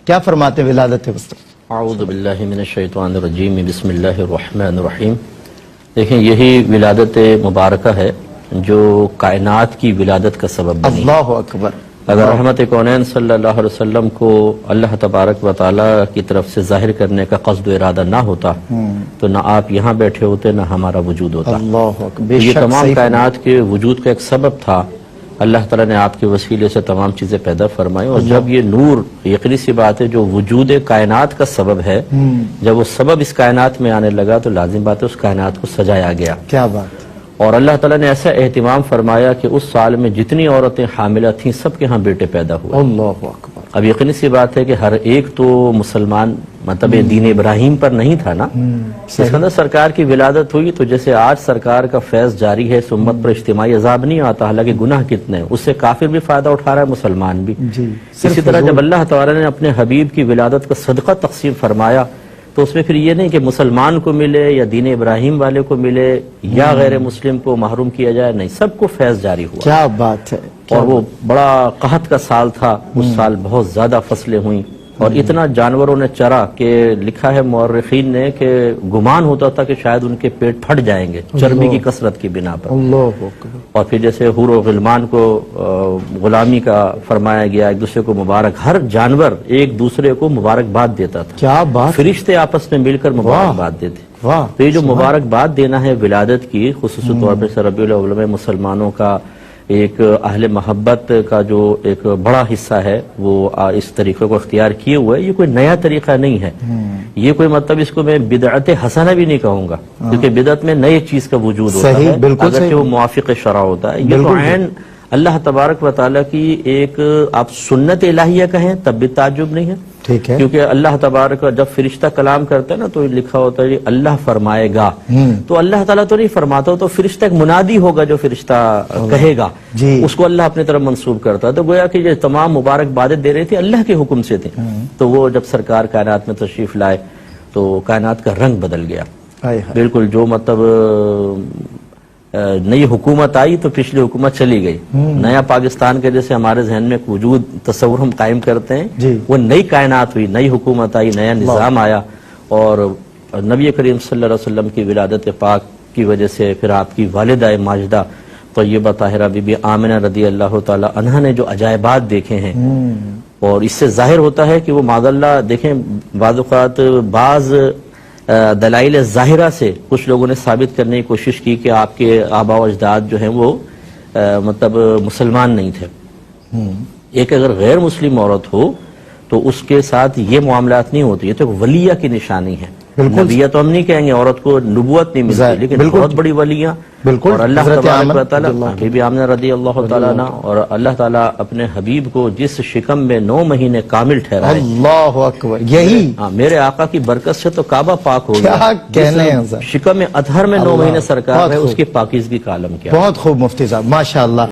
کیا فرماتے ہیں ولادت مصطفیٰ؟ اعوذ باللہ من الشیطان الرجیم بسم اللہ الرحمن الرحیم۔ دیکھیں یہی ولادت مبارکہ ہے جو کائنات کی ولادت کا سبب بنی۔ اللہ اکبر۔ اگر رحمت کونین صلی اللہ علیہ وسلم کو اللہ تبارک و تعالیٰ کی طرف سے ظاہر کرنے کا قصد و ارادہ نہ ہوتا تو نہ آپ یہاں بیٹھے ہوتے نہ ہمارا وجود ہوتا۔ اللہ اکبر۔ یہ تمام کائنات کے وجود کا ایک سبب تھا۔ اللہ تعالیٰ نے آپ کے وسیلے سے تمام چیزیں پیدا فرمائی، اور جب یہ نور یقینی سی بات ہے جو وجود کائنات کا سبب ہے، جب وہ سبب اس کائنات میں آنے لگا تو لازم بات ہے اس کائنات کو سجایا گیا۔ کیا بات۔ اور اللہ تعالیٰ نے ایسا اہتمام فرمایا کہ اس سال میں جتنی عورتیں حاملہ تھیں سب کے ہاں بیٹے پیدا ہوئے۔ اللہ اکبر۔ اب یقینی سی بات ہے کہ ہر ایک تو مسلمان مطلب دین ابراہیم پر نہیں تھا نا، اس کے اندر سرکار کی ولادت ہوئی تو جیسے آج سرکار کا فیض جاری ہے، امت پر اجتماعی عذاب نہیں آتا، حالانکہ گناہ کتنے ہیں، اس سے کافر بھی فائدہ اٹھا رہا ہے، مسلمان بھی۔ اسی طرح جب اللہ تعالیٰ نے اپنے حبیب کی ولادت کا صدقہ تقسیم فرمایا تو اس میں پھر یہ نہیں کہ مسلمان کو ملے یا دین ابراہیم والے کو ملے یا غیر مسلم کو محروم کیا جائے، نہیں، سب کو فیض جاری ہوا۔ کیا بات ہے۔ اور وہ بڑا قحط کا سال تھا، اس سال بہت زیادہ فصلیں ہوئیں اور اتنا جانوروں نے چرا کہ لکھا ہے مورخین نے کہ گمان ہوتا تھا کہ شاید ان کے پیٹ پھٹ جائیں گے چربی کی کثرت کی بنا پر۔ اللہ اکبر۔ اور پھر جیسے حور و غلمان کو غلامی کا فرمایا گیا، ایک دوسرے کو مبارک، ہر جانور ایک دوسرے کو مبارکباد دیتا تھا، کیا بات۔ فرشتے آپس میں مل کر مبارکباد دیتے۔ واہ۔ تو یہ جو مبارکباد دینا ہے ولادت کی، خصوصی طور پر ربیع الاول میں مسلمانوں کا ایک اہل محبت کا جو ایک بڑا حصہ ہے وہ اس طریقے کو اختیار کیے ہوئے، یہ کوئی نیا طریقہ نہیں ہے، یہ کوئی مطلب اس کو میں بدعت حسنہ بھی نہیں کہوں گا، کیونکہ بدعت میں نئی چیز کا وجود ہوتا ہے اگرچہ وہ موافق شرع ہوتا ہے۔ یہ تو عین اللہ تبارک و تعالیٰ کی ایک آپ سنت الہیہ کہیں تب بھی تعجب نہیں ہے، ٹھیک ہے، کیونکہ اللہ تبارک جب فرشتہ کلام کرتا ہے نا تو لکھا ہوتا ہے اللہ فرمائے گا، تو اللہ تعالیٰ تو نہیں فرماتا، تو فرشتہ ایک منادی ہوگا جو فرشتہ کہے گا، اس کو اللہ اپنے طرف منسوب کرتا ہے، تو گویا کہ یہ تمام مبارک باتیں دے رہی تھی اللہ کے حکم سے تھے۔ تو وہ جب سرکار کائنات میں تشریف لائے تو کائنات کا رنگ بدل گیا بالکل، جو مطلب نئی حکومت آئی تو پچھلی حکومت چلی گئی، نیا پاکستان کے جیسے ہمارے ذہن میں ایک وجود تصور ہم قائم کرتے ہیں، وہ نئی کائنات ہوئی، نئی حکومت آئی، نیا نظام آیا، اور نبی کریم صلی اللہ علیہ وسلم کی ولادت پاک کی وجہ سے پھر آپ کی والدہ ماجدہ طیبہ طاہرہ بی بی آمنہ رضی اللہ تعالی عنہا نے جو عجائبات دیکھے ہیں، اور اس سے ظاہر ہوتا ہے کہ وہ معاذ اللہ دیکھیں بعض اوقات بعض دلائل ظاہرہ سے کچھ لوگوں نے ثابت کرنے کی کوشش کی کہ آپ کے آباء و اجداد جو ہیں وہ مطلب مسلمان نہیں تھے۔ ایک اگر غیر مسلم عورت ہو تو اس کے ساتھ یہ معاملات نہیں ہوتے، یہ تو ایک ولیہ کی نشانی ہے۔ نبیہ تو ہم نہیں کہیں گے، عورت کو نبوت نہیں ملتی، لیکن بہت بڑی ولیہ، اور اللہ تبارک و تعالیٰ بی بی آمنہ رضی اللہ تعالیٰ عنہ، اور اللہ تعالیٰ اپنے حبیب کو جس شکم میں 9 مہینے کامل ٹھہرائے، اللہ اکبر، یہی میرے آقا کی برکت سے تو کعبہ پاک ہو گیا، کہنے شکم اطہر میں 9 مہینے سرکار ہے، اس کی پاکیزگی کا عالم کیا۔ بہت خوب مفتی صاحب، ماشاءاللہ۔